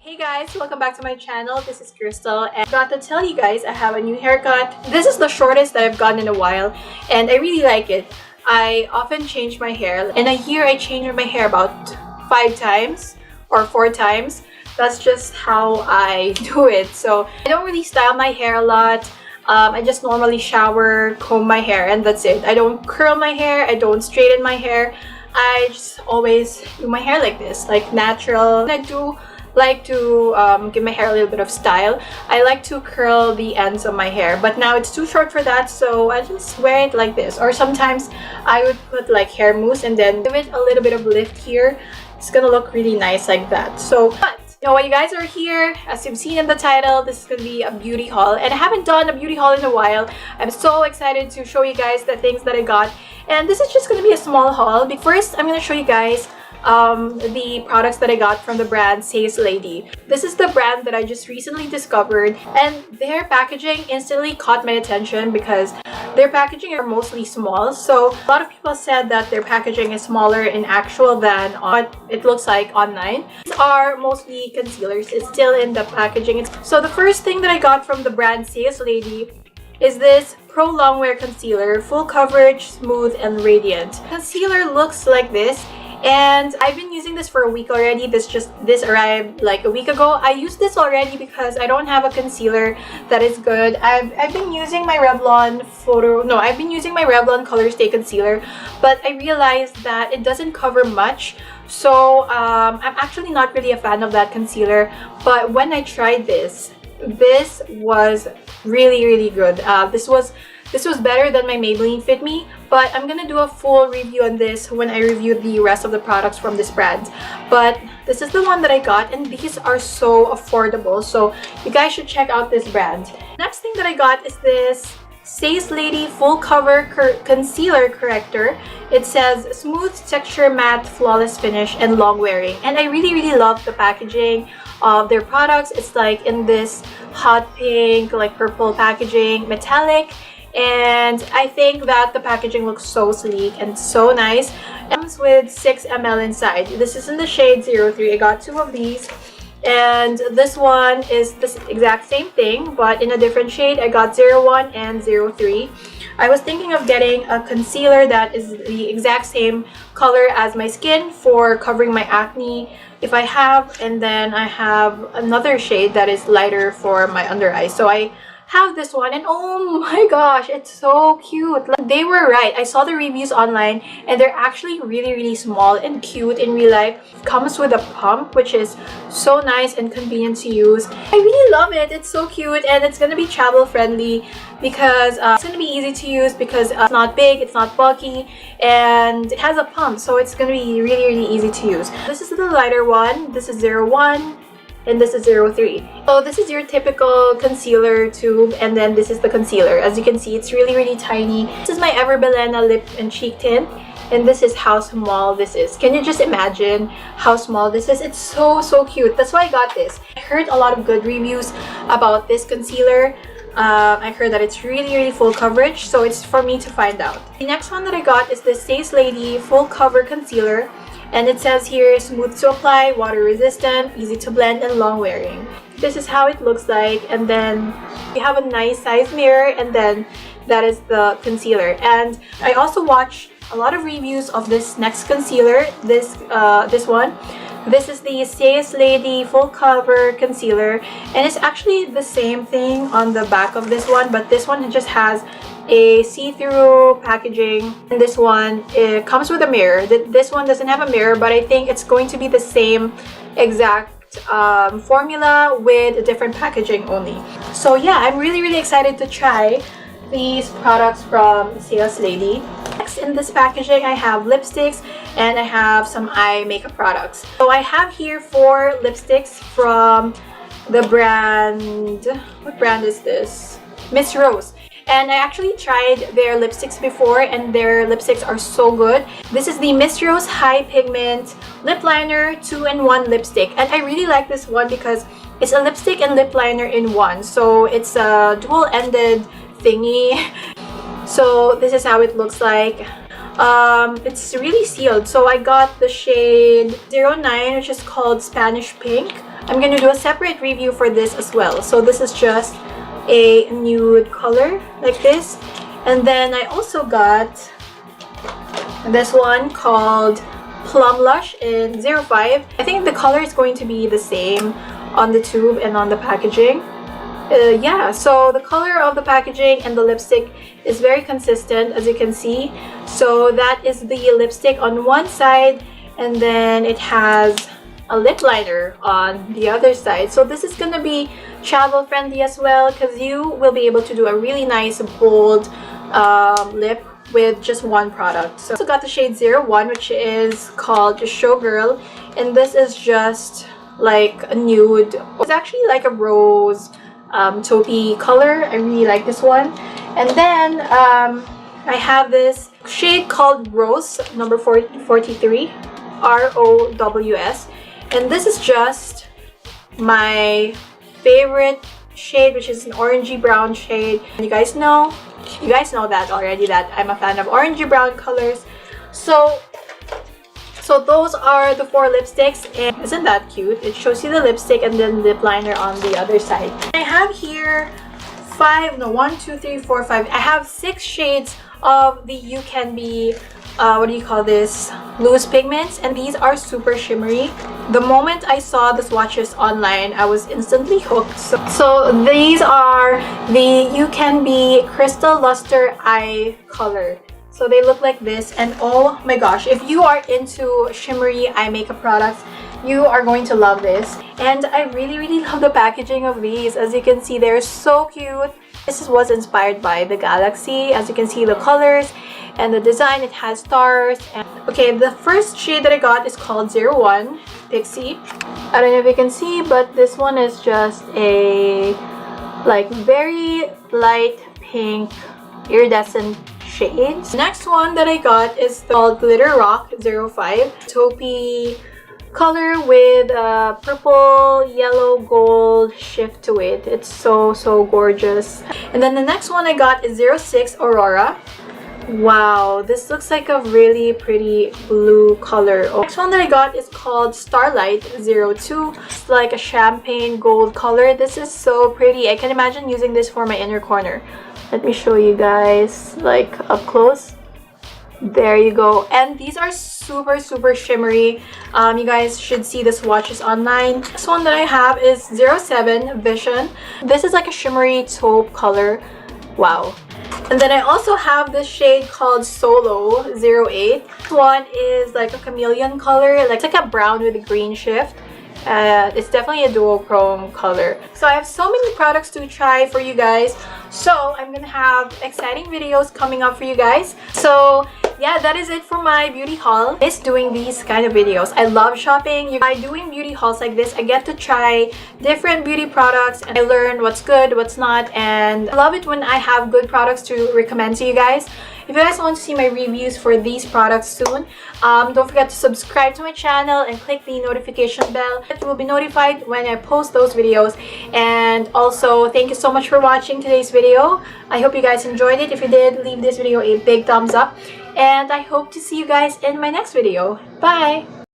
Hey guys, welcome back to my channel. This is Crystal and I got to tell you guys I have a new haircut. This is the shortest that I've gotten in a while and I really like it. I often change my hair. In a year I change my hair about 5 times or 4 times. That's just how I do it. So I don't really style my hair a lot. I just normally shower, comb my hair, and that's it. I don't curl my hair, I don't straighten my hair. I just always do my hair like this, like natural. I do like to give my hair a little bit of style. I like to curl the ends of my hair, but now it's too short for that, so I just wear it like this. Or sometimes I would put like hair mousse and then give it a little bit of lift here. It's gonna look really nice like that. So, but you know, while you guys are here, as you've seen in the title, this is gonna be a beauty haul, and I haven't done a beauty haul in a while. I'm so excited to show you guys the things that I got, and this is just gonna be a small haul. But first, I'm gonna show you guys the products that I got from the brand Sace Lady. This is the brand that I just recently discovered, and their packaging instantly caught my attention because their packaging are mostly small. So a lot of people said that their packaging is smaller in actual than what it looks like online. These are mostly concealers. It's still in the packaging. So the first thing that I got from the brand Sace Lady is this Pro Longwear Concealer, full coverage, smooth and radiant. Concealer looks like this, and I've been using this for a week already. This arrived like a week ago. I used this already because I don't have a concealer that is good. I've been using my Revlon Color Stay Concealer, but I realized that it doesn't cover much. So I'm actually not really a fan of that concealer. But when I tried this was really good. This was better than my Maybelline Fit Me, but I'm gonna do a full review on this when I review the rest of the products from this brand. But this is the one that I got, and these are so affordable, so you guys should check out this brand. Next thing that I got is this Sace Lady Full Cover Concealer Corrector. It says smooth texture, matte, flawless finish, and long wearing. And I really love the packaging of their products. It's like in this hot pink, like purple packaging, metallic. And I think that the packaging looks so sleek and so nice. It comes with 6 ml inside. This is in the shade 03. I got 2 of these, and this one is the exact same thing but in a different shade. I got 01 and 03. I was thinking of getting a concealer that is the exact same color as my skin for covering my acne if I have, and then I have another shade that is lighter for my under eyes. So I have this one, and oh my gosh, it's so cute. Like, they were right. I saw the reviews online and they're actually really small and cute in real life. It comes with a pump, which is so nice and convenient to use. I really love it. It's so cute, and it's gonna be travel friendly because it's gonna be easy to use because it's not big, it's not bulky, and it has a pump, so it's gonna be really easy to use. This is the lighter one. This is 01 and this is 03. So this is your typical concealer tube, and then this is the concealer. As you can see, it's really tiny. This is my Ever Belena lip and cheek tint, and this is how small this is. Can you just imagine how small this is? It's so cute. That's why I got this. I heard a lot of good reviews about this concealer. I heard that it's really full coverage, so it's for me to find out. The next one that I got is this Sace Lady Full Cover Concealer. And it says here, smooth to apply, water resistant, easy to blend, and long wearing. This is how it looks like, and then you have a nice size mirror, and then that is the concealer. And I also watched a lot of reviews of this next concealer, this one. This is the Sace Lady Full Cover Concealer, and it's actually the same thing on the back of this one, but this one just has a see-through packaging, and this one, it comes with a mirror. This one doesn't have a mirror, but I think it's going to be the same exact formula with a different packaging only. So yeah, I'm really excited to try these products from Sace Lady. Next in this packaging, I have lipsticks and I have some eye makeup products. So I have here 4 lipsticks from the brand, what brand is this? Miss Rose. And I actually tried their lipsticks before, and their lipsticks are so good. This is the Miss Rose High Pigment Lip Liner 2-in-1 lipstick. And I really like this one because it's a lipstick and lip liner in one. So it's a dual-ended thingy. So this is how it looks like. It's really sealed. So I got the shade 09, which is called Spanish Pink. I'm gonna do a separate review for this as well. So this is just a nude color like this. And then I also got this one called Plum Lush in 05. I think the color is going to be the same on the tube and on the packaging. Yeah, so the color of the packaging and the lipstick is very consistent, as you can see. So that is the lipstick on one side, and then it has a lip liner on the other side. So this is gonna be travel friendly as well, because you will be able to do a really nice bold lip with just one product. So I also got the shade 01, which is called Showgirl, and this is just like a nude. It's actually like a rose taupey color. I really like this one. And then I have this shade called Rose, number 43, ROWS, and this is just my favorite shade, which is an orangey brown shade. And you guys know that already, that I'm a fan of orangey brown colors. So those are the 4 lipsticks, and isn't that cute? It shows you the lipstick and then lip liner on the other side. I have here 1, 2, 3, 4, 5. I have 6 shades of the Ucanbe, what do you call this, loose pigments, and these are super shimmery. The moment I saw the swatches online, I was instantly hooked. So these are the Ucanbe Crystal Luster Eye Color. So they look like this, and oh my gosh, if you are into shimmery eye makeup products, you are going to love this. And I really love the packaging of these. As you can see, they're so cute. This was inspired by the galaxy. As you can see, the colors and the design, it has stars. And okay, the first shade that I got is called 01 Pixie. I don't know if you can see, but this one is just a like very light pink iridescent shades. The next one that I got is called Glitter Rock 05 taupey color with a purple, yellow, gold shift to it. It's so gorgeous. And then the next one I got is 06 Aurora. Wow, this looks like a really pretty blue color. The next one that I got is called Starlight 02. It's like a champagne gold color. This is so pretty. I can imagine using this for my inner corner. Let me show you guys like up close. There you go. And these are super shimmery. You guys should see the swatches online. This one that I have is 07 Vision. This is like a shimmery taupe color. Wow. And then I also have this shade called Solo 08. This one is like a chameleon color. It's like a brown with a green shift. It's definitely a duochrome color. So I have so many products to try for you guys. So I'm gonna have exciting videos coming up for you guys. So yeah, that is it for my beauty haul. I miss doing these kind of videos. I love shopping. By doing beauty hauls like this, I get to try different beauty products and I learn what's good, what's not, and I love it when I have good products to recommend to you guys. If you guys want to see my reviews for these products soon, don't forget to subscribe to my channel and click the notification bell. You will be notified when I post those videos. And also, thank you so much for watching today's video. I hope you guys enjoyed it. If you did, leave this video a big thumbs up. And I hope to see you guys in my next video. Bye!